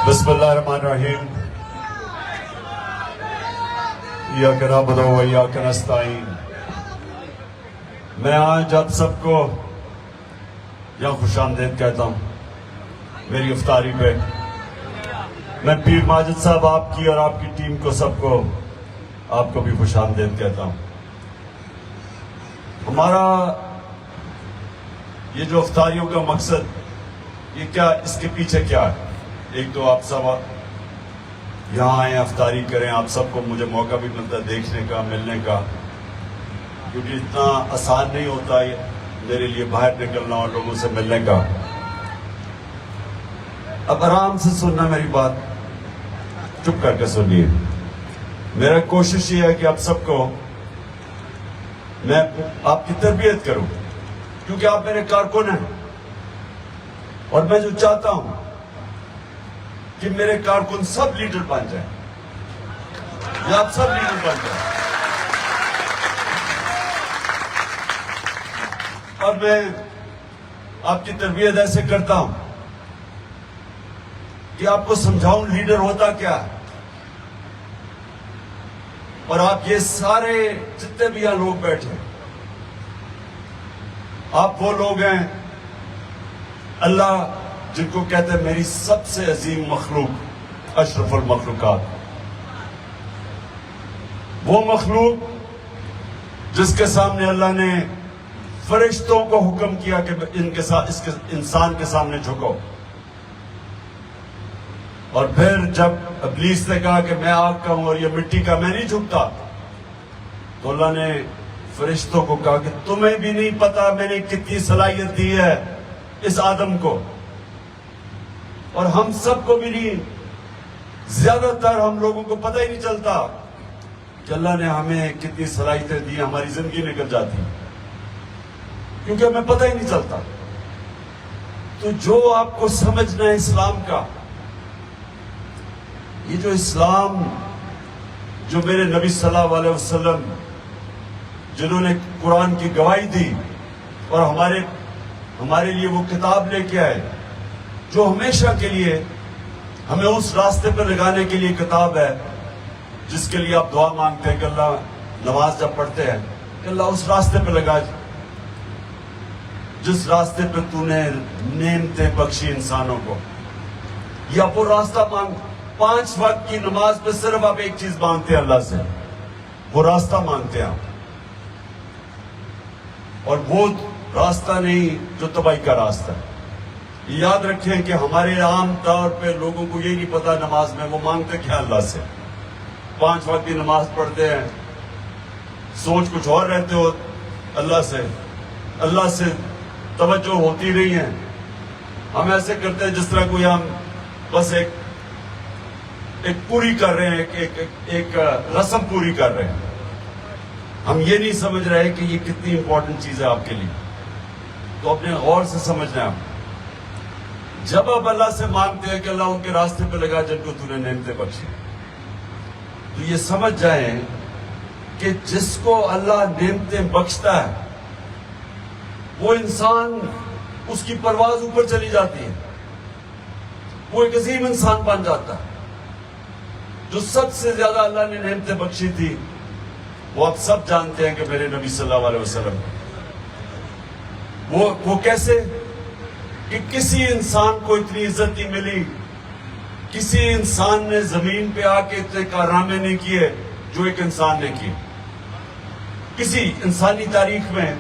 بسم اللہ الرحمن الرحیم ایاک نعبد و ایاک نستعین۔ میں آج آپ سب کو یہاں خوش آمدید کہتا ہوں میری افطاری پہ۔ میں پیر ماجد صاحب آپ کی اور آپ کی ٹیم کو سب کو آپ کو بھی خوش آمدید کہتا ہوں۔ ہمارا یہ جو افطاریوں کا مقصد یہ کیا، اس کے پیچھے کیا ہے؟ ایک تو آپ سب یہاں آئیں افطاری کریں، آپ سب کو مجھے موقع بھی ملتا ہے دیکھنے کا، ملنے کا، کیونکہ اتنا آسان نہیں ہوتا ہے میرے لیے باہر نکلنا اور لوگوں سے ملنے کا۔ اب آرام سے سننا میری بات، چپ کر کے سنیے۔ میرا کوشش یہ ہے کہ آپ سب کو میں آپ کی تربیت کروں، کیونکہ آپ میرے کارکن ہیں، اور میں جو چاہتا ہوں کہ میرے کارکن سب لیڈر بن جائیں، یا آپ سب لیڈر بن جائیں۔ اور میں آپ کی تربیت ایسے کرتا ہوں کہ آپ کو سمجھاؤں لیڈر ہوتا کیا ہے، اور آپ یہ سارے جتنے بھی یہاں لوگ بیٹھے ہیں، آپ وہ لوگ ہیں اللہ جن کو کہتے ہیں میری سب سے عظیم مخلوق، اشرف المخلوقات، وہ مخلوق جس کے سامنے اللہ نے فرشتوں کو حکم کیا کہ ان کے ساتھ اس انسان کے سامنے جھکو، اور پھر جب ابلیس نے کہا کہ میں آگ کا ہوں اور یہ مٹی کا، میں نہیں جھکتا، تو اللہ نے فرشتوں کو کہا کہ تمہیں بھی نہیں پتا میں نے کتنی صلاحیت دی ہے اس آدم کو، اور ہم سب کو بھی نہیں، زیادہ تر ہم لوگوں کو پتہ ہی نہیں چلتا کہ اللہ نے ہمیں کتنی صلاحیتیں دی، ہماری زندگی نکل جاتی کیونکہ ہمیں پتہ ہی نہیں چلتا۔ تو جو آپ کو سمجھنا ہے اسلام کا، یہ جو اسلام جو میرے نبی صلی اللہ علیہ وسلم جنہوں نے قرآن کی گواہی دی اور ہمارے لیے وہ کتاب لے کے آئے جو ہمیشہ کے لیے ہمیں اس راستے پر لگانے کے لیے کتاب ہے، جس کے لیے آپ دعا مانگتے ہیں کہ اللہ، نماز جب پڑھتے ہیں کہ اللہ اس راستے پہ لگا جس راستے پہ تو نے نعمتیں بخشی انسانوں کو، یا وہ راستہ مانگ۔ 5 وقت کی نماز پہ صرف آپ ایک چیز مانگتے ہیں اللہ سے، وہ راستہ مانگتے ہیں آپ، اور وہ راستہ نہیں جو تباہی کا راستہ ہے۔ یاد رکھیں کہ ہمارے عام طور پہ لوگوں کو یہ نہیں پتا نماز میں وہ مانگتے کیا اللہ سے۔ 5 وقت کی نماز پڑھتے ہیں، سوچ کچھ اور رہتے ہو اللہ سے توجہ ہوتی نہیں ہے۔ ہم ایسے کرتے ہیں جس طرح کوئی ہم بس ایک پوری کر رہے ہیں، ایک رسم پوری کر رہے ہیں۔ ہم یہ نہیں سمجھ رہے کہ یہ کتنی امپورٹنٹ چیز ہے آپ کے لیے، تو اپنے غور سے سمجھنا ہے۔ جب آپ اللہ سے مانگتے ہیں کہ اللہ ان کے راستے پہ لگا جن کو تو نے نعمتیں بخشی، تو یہ سمجھ جائیں کہ جس کو اللہ نعمتیں بخشتا ہے وہ انسان، اس کی پرواز اوپر چلی جاتی ہے، وہ ایک عظیم انسان بن جاتا ہے۔ جو سب سے زیادہ اللہ نے نعمتیں بخشی تھی وہ آپ سب جانتے ہیں کہ میرے نبی صلی اللہ علیہ وسلم، وہ کیسے کہ کسی انسان کو اتنی عزت نہیں ملی، کسی انسان نے زمین پہ آ کے اتنے کارنامے نہیں کیے جو ایک انسان نے کیے۔ کسی انسانی تاریخ میں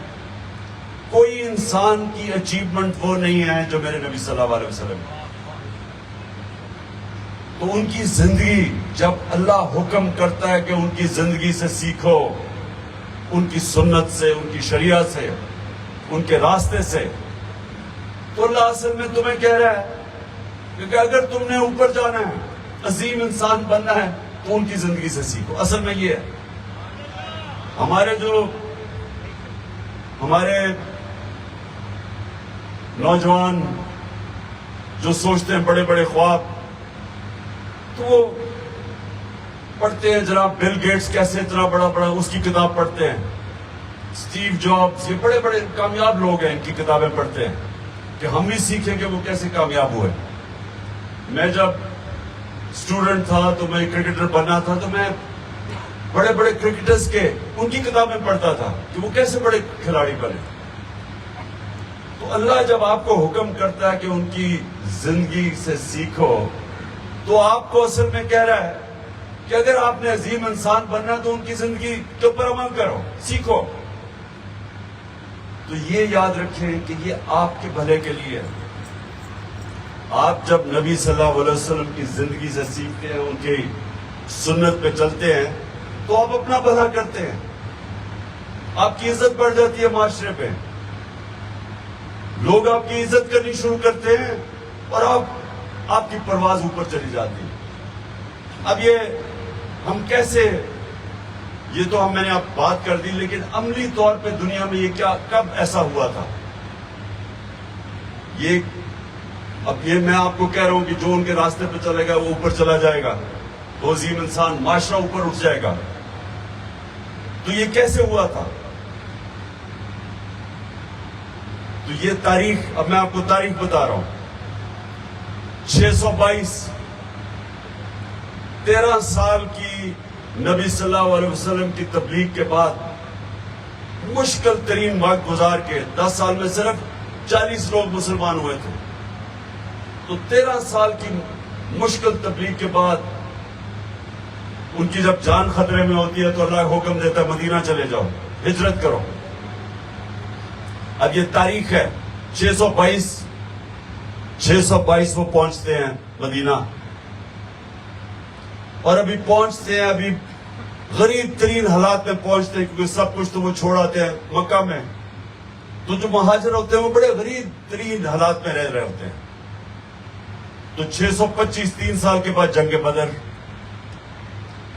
کوئی انسان کی اچیومنٹ وہ نہیں ہے جو میرے نبی صلی اللہ علیہ وسلم۔ تو ان کی زندگی جب اللہ حکم کرتا ہے کہ ان کی زندگی سے سیکھو، ان کی سنت سے، ان کی شریعت سے، ان کے راستے سے، تو اللہ اصل میں تمہیں کہہ رہا ہے کہ اگر تم نے اوپر جانا ہے، عظیم انسان بننا ہے، تو ان کی زندگی سے سیکھو۔ اصل میں یہ ہے ہمارے نوجوان جو سوچتے ہیں بڑے بڑے خواب، تو وہ پڑھتے ہیں جناب بل گیٹس کیسے اتنا بڑا اس کی کتاب پڑھتے ہیں، اسٹیو جابس، یہ بڑے بڑے کامیاب لوگ ہیں، ان کی کتابیں پڑھتے ہیں، کہ ہم بھی سیکھیں کہ وہ کیسے کامیاب ہوئے. میں جب اسٹوڈنٹ تھا تو میں کرکٹر بننا تھا تو میں بڑے بڑے کرکٹرز کے ان کی کتابیں پڑھتا تھا کہ وہ کیسے بڑے کھلاڑی بنے. تو اللہ جب آپ کو حکم کرتا ہے کہ ان کی زندگی سے سیکھو تو آپ کو اصل میں کہہ رہا ہے کہ اگر آپ نے عظیم انسان بننا تو ان کی زندگی کے اوپر عمل کرو, سیکھو. تو یہ یاد رکھیں کہ یہ آپ کے بھلے کے لیے ہے. آپ جب نبی صلی اللہ علیہ وسلم کی زندگی سے سیکھتے ہیں, ان کی سنت پہ چلتے ہیں تو آپ اپنا بھلا کرتے ہیں, آپ کی عزت بڑھ جاتی ہے معاشرے پہ, لوگ آپ کی عزت کرنی شروع کرتے ہیں اور آپ کی پرواز اوپر چلی جاتی ہے. اب یہ ہم کیسے, یہ تو میں نے اب بات کر دی, لیکن عملی طور پہ دنیا میں یہ کب ایسا ہوا تھا؟ اب یہ میں آپ کو کہہ رہا ہوں کہ جو ان کے راستے پہ چلے گا وہ اوپر چلا جائے گا, وہ عظیم انسان, معاشرہ اوپر اٹھ جائے گا. تو یہ کیسے ہوا تھا؟ تو یہ تاریخ, اب میں آپ کو تاریخ بتا رہا ہوں. 622 13 سال کی نبی صلی اللہ علیہ وسلم کی تبلیغ کے بعد مشکل ترین وقت گزار کے 10 سال میں صرف 40 لوگ مسلمان ہوئے تھے. تو 13 سال کی مشکل تبلیغ کے بعد ان کی جب جان خطرے میں ہوتی ہے تو اللہ حکم دیتا ہے مدینہ چلے جاؤ, ہجرت کرو. اب یہ تاریخ ہے 622 وہ پہنچتے ہیں مدینہ, اور ابھی پہنچتے ہیں, ابھی غریب ترین حالات میں پہنچتے ہیں کیونکہ سب کچھ تو وہ چھوڑ آتے ہیں مکہ میں. تو جو مہاجر ہوتے ہیں وہ بڑے غریب ترین حالات میں رہ رہے ہوتے ہیں. تو 625 3 سال کے بعد جنگ بدر,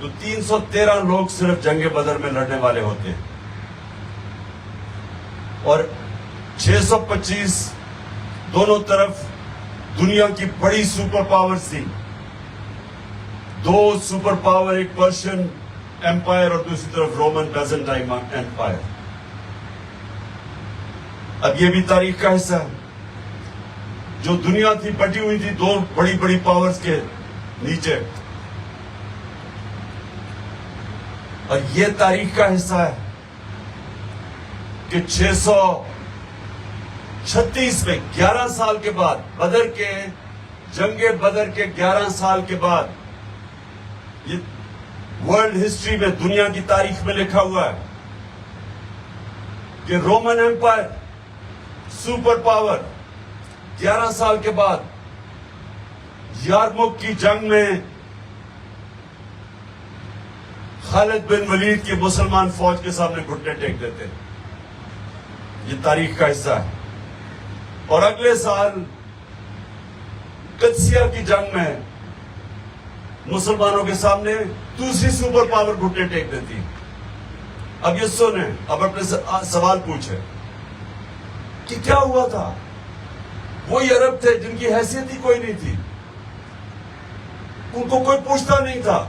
تو 313 لوگ صرف جنگ بدر میں لڑنے والے ہوتے ہیں, اور 625 دونوں طرف دنیا کی بڑی سپر پاورز تھی. 2 سپر پاور, ایک پرشین ایمپائر اور دوسری طرف رومن بیزنٹائن ایمپائر. اب یہ بھی تاریخ کا حصہ ہے. جو دنیا تھی بٹی ہوئی تھی 2 بڑی بڑی پاورز کے نیچے, اور یہ تاریخ کا حصہ ہے کہ 636 میں 11 سال کے بعد, جنگ بدر کے 11 سال کے بعد, یہ ورلڈ ہسٹری میں, دنیا کی تاریخ میں لکھا ہوا ہے کہ رومن ایمپائر سپر پاور 11 سال کے بعد یارموک کی جنگ میں خالد بن ولید کی مسلمان فوج کے سامنے گھٹنے ٹیک دیتے. یہ تاریخ کا حصہ ہے. اور اگلے سال قدسیہ کی جنگ میں مسلمانوں کے سامنے دوسری سپر پاور گھٹنے ٹیک دیتی. اب یہ سنیں, اب اپنے سوال پوچھیں کہ کیا ہوا تھا. وہی عرب تھے جن کی حیثیت ہی کوئی نہیں تھی, ان کو کوئی پوچھتا نہیں تھا.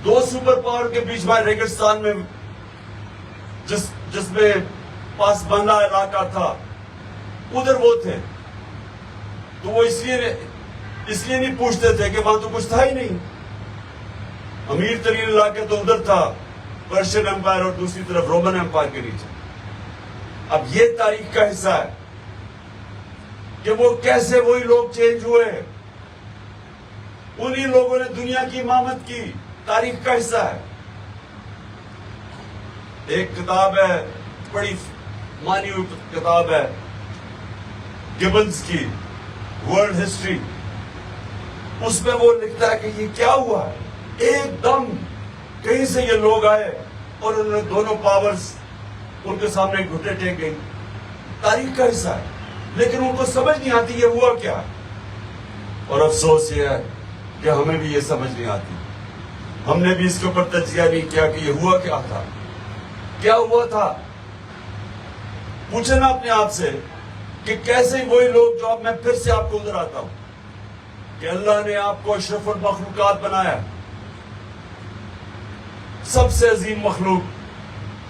2 سپر پاور کے بیچ میں ریگستان میں جس میں پاسبانہ علاقہ تھا, ادھر وہ تھے. تو وہ اس لیے نہیں پوچھتے تھے کہ وہاں تو کچھ تھا ہی نہیں. امیر ترین علاقے تو ادھر تھا, پرشین ایمپائر اور دوسری طرف رومن ایمپائر کے نیچے. اب یہ تاریخ کا حصہ ہے کہ وہ کیسے وہی لوگ چینج ہوئے, انہی لوگوں نے دنیا کی امامت کی. تاریخ کا حصہ ہے. ایک کتاب ہے, بڑی مانی ہوئی کتاب ہے گبنز کی, ورلڈ ہسٹری. اس میں وہ لکھتا ہے کہ یہ کیا ہوا ہے, ایک دم کہیں سے یہ لوگ آئے اور انہوں نے دونوں پاورز ان کے سامنے گھٹنے ٹیک گئی. تاریخ کا حصہ ہے, لیکن ان کو سمجھ نہیں آتی یہ ہوا کیا. اور افسوس یہ ہے کہ ہمیں بھی یہ سمجھ نہیں آتی. ہم نے بھی اس کے اوپر تجزیہ نہیں کیا کہ یہ ہوا کیا تھا, کیا ہوا تھا. پوچھنا اپنے آپ سے کہ کیسے وہی لوگ, جو اب میں پھر سے آپ کو ادھر آتا ہوں کہ اللہ نے آپ کو اشرف المخلوقات بنایا, سب سے عظیم مخلوق.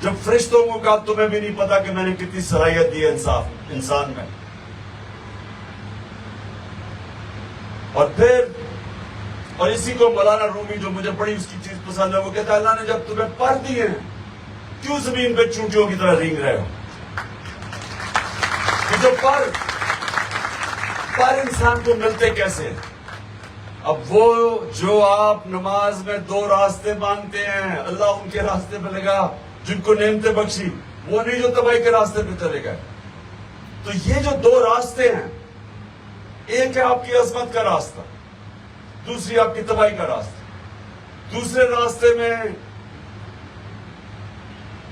جب فرشتوں کو کہا تمہیں بھی نہیں پتا کہ میں نے کتنی صلاحیت دی ہے انسان میں, اور اسی کو مولانا رومی، جو مجھے بڑی اس کی چیز پسند ہے، وہ کہتا ہے اللہ نے جب تمہیں پر دیے ہیں کیوں زمین پہ چونٹیوں کی طرح رینگ رہے ہو؟ کہ جو پر انسان کو ملتے کیسے؟ اب وہ جو آپ نماز میں 2 راستے مانگتے ہیں، اللہ ان کے راستے پہ لگا جن کو نعمتیں بخشی، وہ نہیں جو تباہی کے راستے پہ چلے گئے۔ تو یہ جو 2 راستے ہیں، ایک ہے آپ کی عظمت کا راستہ، دوسری آپ کی تباہی کا راستہ۔ دوسرے راستے میں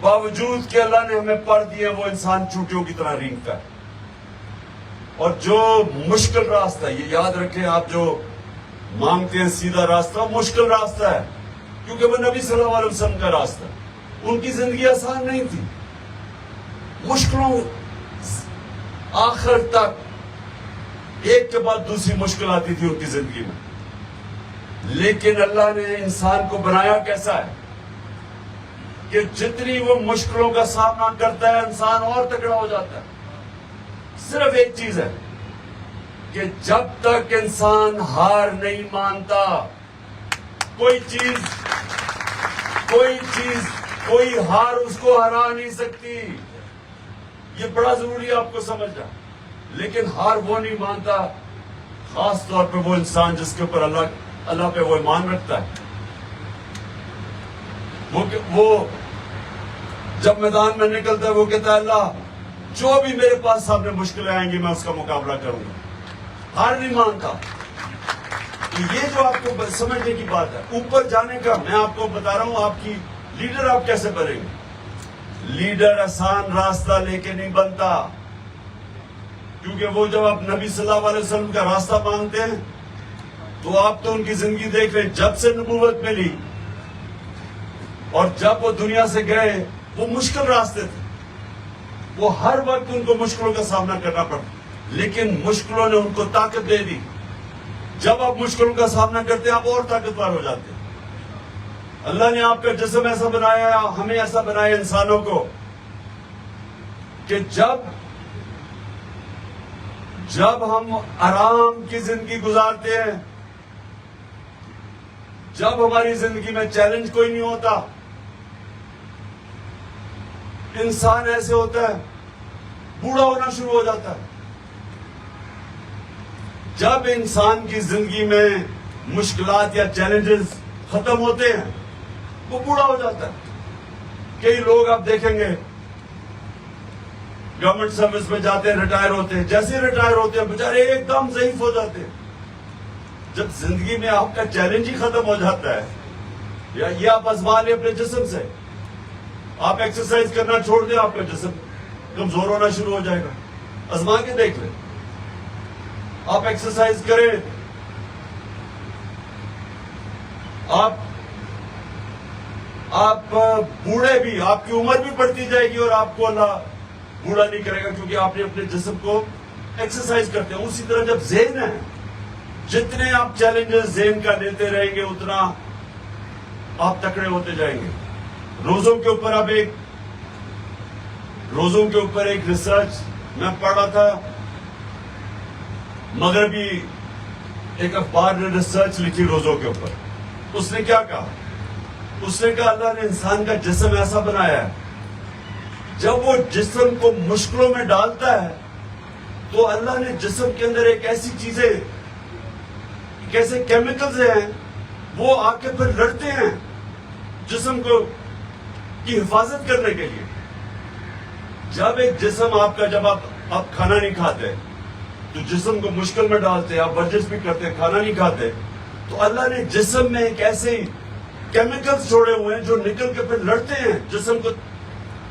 باوجود کہ اللہ نے ہمیں پر دیے، وہ انسان چونٹیوں کی طرح رینگتا ہے۔ اور جو مشکل راستہ، یہ یاد رکھیں، آپ جو مانگتے ہیں سیدھا راستہ، مشکل راستہ ہے، کیونکہ وہ نبی صلی اللہ علیہ وسلم کا راستہ ہے۔ ان کی زندگی آسان نہیں تھی، مشکلوں آخر تک ایک کے بعد دوسری مشکل آتی تھی ان کی زندگی میں۔ لیکن اللہ نے انسان کو بنایا کیسا ہے کہ جتنی وہ مشکلوں کا سامنا کرتا ہے انسان اور تگڑا ہو جاتا ہے۔ صرف ایک چیز ہے کہ جب تک انسان ہار نہیں مانتا، کوئی ہار اس کو ہرا نہیں سکتی۔ یہ بڑا ضروری ہے آپ کو سمجھنا۔ لیکن ہار وہ نہیں مانتا، خاص طور پہ وہ انسان جس کے اوپر اللہ پہ وہ ایمان رکھتا ہے۔ وہ جب میدان میں نکلتا ہے وہ کہتا ہے اللہ جو بھی میرے پاس سامنے مشکلیں آئیں گی میں اس کا مقابلہ کروں گا، ہار نہیں مانتا۔ تو یہ جو آپ کو سمجھنے کی بات ہے، اوپر جانے کا میں آپ کو بتا رہا ہوں، آپ کی لیڈر آپ کیسے بنیں گے۔ لیڈر آسان راستہ لے کے نہیں بنتا، کیونکہ وہ جب آپ نبی صلی اللہ علیہ وسلم کا راستہ مانگتے ہیں تو آپ تو ان کی زندگی دیکھ رہے ہیں، جب سے نبوت ملی اور جب وہ دنیا سے گئے وہ مشکل راستے تھے، وہ ہر وقت ان کو مشکلوں کا سامنا کرنا پڑا، لیکن مشکلوں نے ان کو طاقت دے دی۔ جب آپ مشکلوں کا سامنا کرتے ہیں آپ اور طاقتور ہو جاتے ہیں۔ اللہ نے آپ کا جسم ایسا بنایا، ہمیں ایسا بنایا انسانوں کو کہ جب ہم آرام کی زندگی گزارتے ہیں، جب ہماری زندگی میں چیلنج کوئی نہیں ہوتا، انسان ایسے ہوتا ہے بوڑھا ہونا شروع ہو جاتا ہے۔ جب انسان کی زندگی میں مشکلات یا چیلنجز ختم ہوتے ہیں وہ بوڑھا ہو جاتا ہے۔ کئی لوگ آپ دیکھیں گے گورنمنٹ سروس میں جاتے ہیں، ریٹائر ہوتے ہیں، جیسے ہی ریٹائر ہوتے ہیں بیچارے ایک دم ضعیف ہو جاتے ہیں۔ جب زندگی میں آپ کا چیلنج ہی ختم ہو جاتا ہے، یا یہ آپ آزما لیں اپنے جسم سے، آپ ایکسرسائز کرنا چھوڑ دیں آپ کا جسم کمزور ہونا شروع ہو جائے گا۔ آزما کے دیکھ لیں، آپ ایکسرسائز کریں، آپ بوڑھے بھی، آپ کی عمر بھی بڑھتی جائے گی اور آپ کو اللہ بوڑھا نہیں کرے گا، کیونکہ آپ نے اپنے جسم کو ایکسرسائز کرتے ہیں۔ اسی طرح جب ذہن ہے، جتنے آپ چیلنجز ذہن کا لیتے رہیں گے اتنا آپ تکڑے ہوتے جائیں گے۔ روزوں کے اوپر ایک ریسرچ میں پڑھ رہا تھا، مغربی ایک اخبار نے ریسرچ لکھی روزوں کے اوپر۔ اس نے کیا کہا؟ اس نے کہا اللہ نے انسان کا جسم ایسا بنایا ہے، جب وہ جسم کو مشکلوں میں ڈالتا ہے تو اللہ نے جسم کے اندر ایک ایسی چیزیں، کیسے کیمیکلز ہیں، وہ آ کے پھر لڑتے ہیں جسم کو کی حفاظت کرنے کے لیے۔ جب ایک جسم آپ کا، جب آپ کھانا نہیں کھاتے تو جسم کو مشکل میں ڈالتے، آپ ورزش بھی کرتے، کھانا نہیں کھاتے، تو اللہ نے جسم میں ایک ایسے کیمیکلز چھوڑے ہوئے ہیں جو نکل کے پھر لڑتے ہیں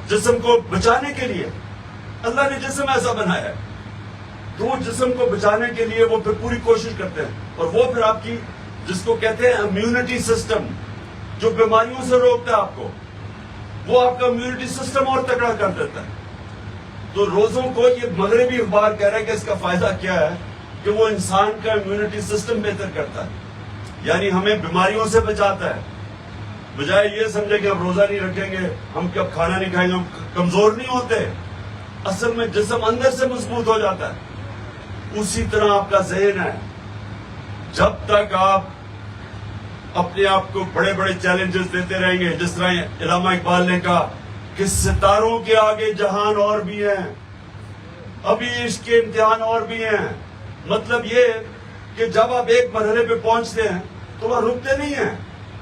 جسم کو بچانے کے لیے۔ اللہ نے جسم ایسا بنایا ہے تو وہ جسم کو بچانے کے لیے وہ پھر پوری کوشش کرتے ہیں، اور وہ پھر آپ کی، جس کو کہتے ہیں امیونٹی سسٹم، جو بیماریوں سے روکتا ہے آپ کو، وہ آپ کا امیونٹی سسٹم اور تگڑا کر دیتا ہے۔ تو روزوں کو یہ مغربی اخبار کہہ رہا ہے کہ اس کا فائدہ کیا ہے کہ وہ انسان کا امیونٹی سسٹم بہتر کرتا ہے، یعنی ہمیں بیماریوں سے بچاتا ہے۔ بجائے یہ سمجھے کہ ہم روزہ نہیں رکھیں گے، ہم کب کھانا نہیں کھائیں گے، ہم کمزور نہیں ہوتے، اصل میں جسم اندر سے مضبوط ہو جاتا ہے۔ اسی طرح آپ کا ذہن ہے، جب تک آپ اپنے آپ کو بڑے بڑے چیلنجز دیتے رہیں گے، جس طرح علامہ اقبال نے کہا کہ ستاروں کے آگے جہان اور بھی ہیں، ابھی عشق کے امتحان اور بھی ہیں. مطلب یہ کہ جب آپ ایک مرحلے پہ پہنچتے ہیں تو وہ رکتے نہیں ہیں،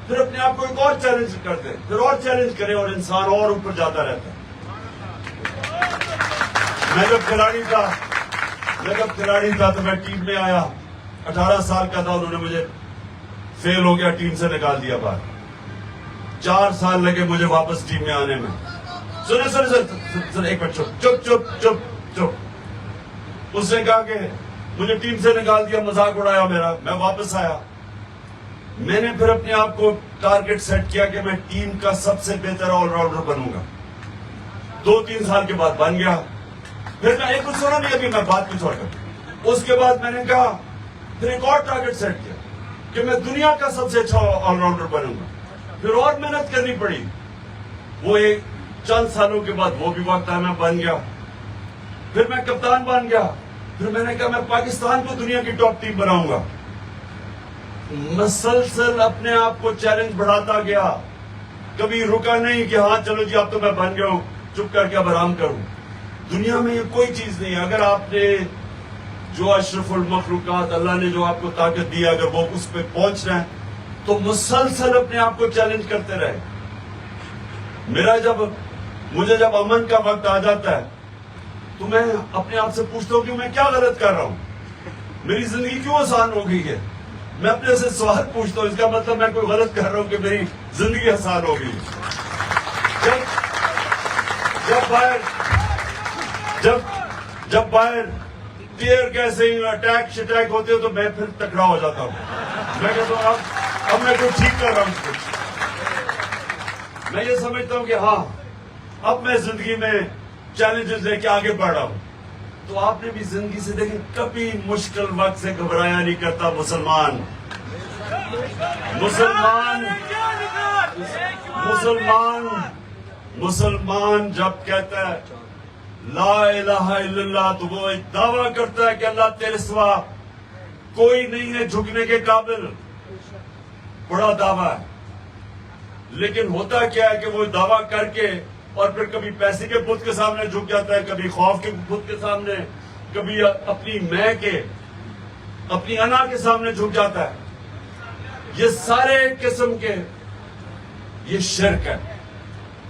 پھر اپنے آپ کو ایک اور چیلنج کرتے ہیں، پھر اور چیلنج کریں، اور انسان اور اوپر جاتا رہتا ہے. میں جب کھلاڑی تھا تو میں ٹیم میں آیا، 18 سال کا تھا، انہوں نے مجھے فیل ہو گیا، ٹیم سے نکال دیا باہر. 4 سال لگے مجھے واپس ٹیم میں آنے میں. سن ایک منٹ، چپ. اس نے کہا کہ مجھے ٹیم سے نکال دیا، مذاق اڑایا میرا. میں واپس آیا، میں نے پھر اپنے آپ کو ٹارگٹ سیٹ کیا کہ میں ٹیم کا سب سے بہتر آل راؤنڈر بنوں گا. 2-3 سال کے بعد بن گیا. پھر میں ایک کچھ سنا نہیں، ابھی میں بات کی چھوڑ کر. اس کے بعد میں نے کہا پھر ایک اور ٹارگٹ سیٹ کیا کہ میں دنیا کا سب سے اچھا آل راؤنڈر بنوں گا. پھر اور محنت کرنی پڑی. وہ ایک چند سالوں کے بعد وہ بھی وقت آیا، میں بن گیا. پھر میں کپتان بن گیا. پھر میں نے کہا میں پاکستان کو دنیا کی ٹاپ ٹیم بناؤں گا. مسلسل اپنے آپ کو چیلنج بڑھاتا گیا، کبھی رکا نہیں کہ ہاں چلو جی اب تو میں بن گیا ہوں، چپ کر کے اب آرام کروں. دنیا میں یہ کوئی چیز نہیں ہے. اگر آپ نے جو اشرف المخلوقات اللہ نے جو آپ کو طاقت دی، اگر وہ اس پہ پہنچ رہے ہیں تو مسلسل اپنے آپ کو چیلنج کرتے رہے. مجھے جب امن کا وقت آ جاتا ہے تو میں اپنے آپ سے پوچھتا ہوں کہ میں کیا غلط کر رہا ہوں، میری زندگی کیوں آسان ہو گئی ہے. میں اپنے سے سوال پوچھتا ہوں، اس کا مطلب میں کوئی غلط کر رہا ہوں کہ میری زندگی آسان ہو گئی. جب باہر ٹیئر کیسے اٹیک شٹیک ہوتے ہو تو میں پھر تکڑا ہو جاتا ہوں. میں کہتا ہوں اب میں کوئی ٹھیک کر رہا ہوں کچھ. میں یہ سمجھتا ہوں کہ ہاں اب میں زندگی میں چیلنجز لے کے آگے بڑھ رہا ہوں. تو آپ نے بھی زندگی سے دیکھیں کبھی مشکل وقت سے گھبرایا نہیں کرتا مسلمان جب کہتا ہے لا الہ الا اللہ تو وہ ایک دعویٰ کرتا ہے کہ اللہ تیرے سوا کوئی نہیں ہے جھکنے کے قابل. بڑا دعویٰ ہے. لیکن ہوتا کیا ہے کہ وہ دعویٰ کر کے اور پھر کبھی پیسے کے بت کے سامنے جھک جاتا ہے، کبھی خوف کے بت کے سامنے، کبھی اپنی میں کے اپنی انا کے سامنے جھک جاتا ہے. یہ سارے قسم کے یہ شرک ہے.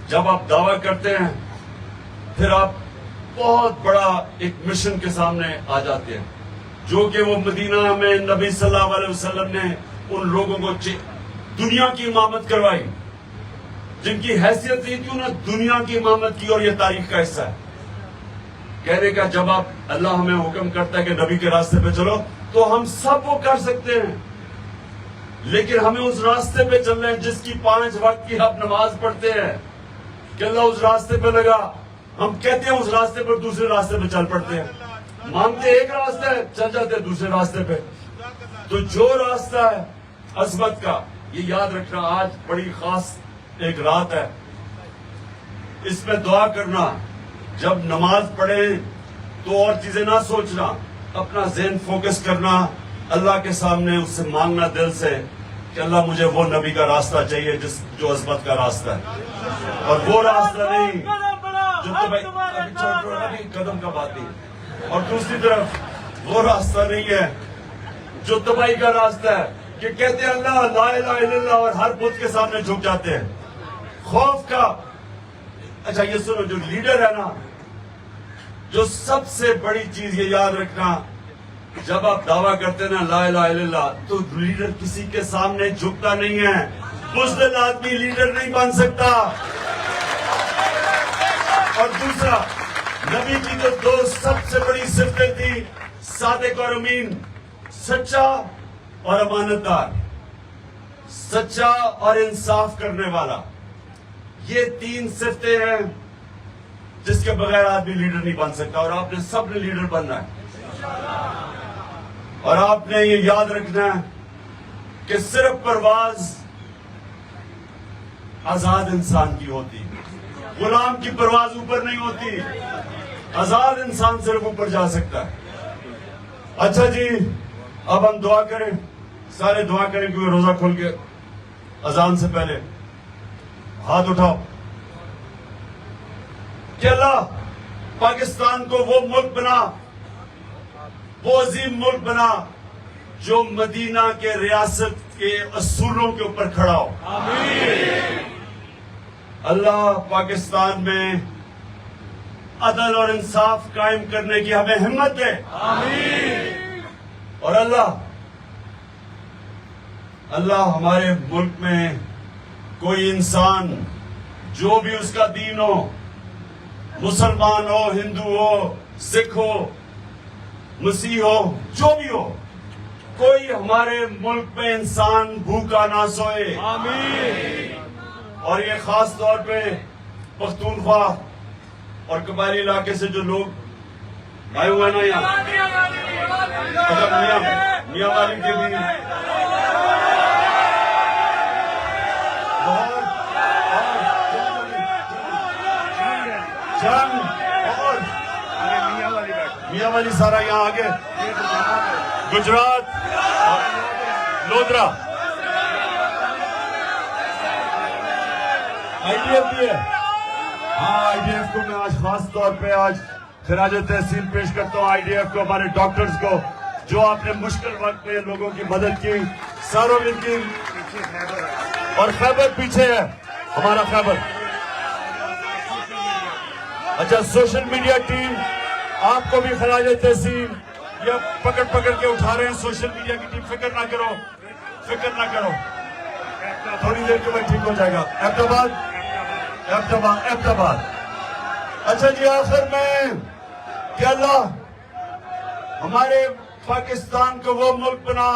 جب آپ دعویٰ کرتے ہیں پھر آپ بہت بڑا ایک مشن کے سامنے آ جاتے ہیں، جو کہ وہ مدینہ میں نبی صلی اللہ علیہ وسلم نے ان لوگوں کو دنیا کی امامت کروائی، جن کی حیثیت یہ تھی انہوں نے دنیا کی امامت کی، اور یہ تاریخ کا حصہ ہے. کہنے کا جب آپ اللہ ہمیں حکم کرتا ہے کہ نبی کے راستے پہ چلو تو ہم سب وہ کر سکتے ہیں، لیکن ہمیں اس راستے پہ چلنا ہے جس کی 5 وقت کی آپ نماز پڑھتے ہیں کہ اللہ اس راستے پہ لگا. ہم کہتے ہیں اس راستے پر دوسرے راستے پہ چل پڑتے ہیں، مانگتے ایک راستہ ہے چل جاتے ہیں دوسرے راستے پہ. تو جو راستہ ہے عظمت کا، یہ یاد رکھنا. آج بڑی خاص ایک رات ہے، اس میں دعا کرنا. جب نماز پڑھے تو اور چیزیں نہ سوچنا، اپنا ذہن فوکس کرنا اللہ کے سامنے، اس سے مانگنا دل سے کہ اللہ مجھے وہ نبی کا راستہ چاہیے جو عظمت کا راستہ ہے، اور وہ راستہ نہیں جو ابھی قدم کا بات نہیں. اور دوسری طرف وہ راستہ نہیں ہے جو تباہی کا راستہ ہے کہ کہتے ہیں اللہ لا الہ الا اللہ اور ہر بت کے سامنے جھک جاتے ہیں. خوف کا. اچھا یہ سنو، جو لیڈر ہے نا، جو سب سے بڑی چیز یہ یاد رکھنا، جب آپ دعویٰ کرتے ہیں نا لا الہ الا اللہ تو لیڈر کسی کے سامنے جھکتا نہیں ہے. بزدل آدمی لیڈر نہیں بن سکتا. اور دوسرا، نبی کی جو 2 سب سے بڑی صفتیں تھی، صادق اور امین، سچا اور امانت دار، سچا اور انصاف کرنے والا. یہ 3 صفتیں ہیں جس کے بغیر آدمی لیڈر نہیں بن سکتا، اور آپ نے سب نے لیڈر بننا ہے. اور آپ نے یہ یاد رکھنا ہے کہ صرف پرواز آزاد انسان کی ہوتی، غلام کی پرواز اوپر نہیں ہوتی. آزاد انسان صرف اوپر جا سکتا ہے. اچھا جی، اب ہم دعا کریں. سارے دعا کریں کیونکہ روزہ کھل کے اذان سے پہلے ہاتھ اٹھاؤ کہ اللہ پاکستان کو وہ ملک بنا، وہ عظیم ملک بنا جو مدینہ کے ریاست کے اصولوں کے اوپر کھڑا ہو۔ آمین۔ اللہ پاکستان میں عدل اور انصاف قائم کرنے کی ہمیں ہمت دے۔ آمین۔ اور اللہ ہمارے ملک میں کوئی انسان جو بھی اس کا دین ہو، مسلمان ہو، ہندو ہو، سکھ ہو، مسیح ہو، جو بھی ہو، کوئی ہمارے ملک میں انسان بھوکا نہ سوئے۔ آمین۔ اور یہ خاص طور پہ پختونخوا اور قبائلی علاقے سے جو لوگ آئے ہوئے نا یہاں، میاں والی کے بھی جنگ اور میاں والی سارا یہاں آگے، گجرات اور لودرا، آئی ڈی ایف بھی ہے۔ ہاں آئی ڈی ایف کو میں آج خاص طور پہ آج خراج تحسین پیش کرتا ہوں، آئی ڈی ایف کو، ہمارے ڈاکٹرز کو جو آپ نے مشکل وقت میں لوگوں کی مدد کی، ساروں کی، اور خیبر پیچھے ہے ہمارا خیبر۔ اچھا سوشل میڈیا ٹیم آپ کو بھی خراج تحسین، یہ پکڑ کے اٹھا رہے ہیں سوشل میڈیا کی ٹیم، فکر نہ کرو، تھوڑی دیر کے بعد ٹھیک ہو جائے گا۔ احمدآباد۔ اچھا جی آخر میں کہ اللہ ہمارے پاکستان کو وہ ملک بنا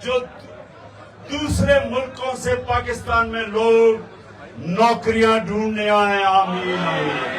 جو دوسرے ملکوں سے پاکستان میں لوگ نوکریاں ڈھونڈنے آئے۔ آمین۔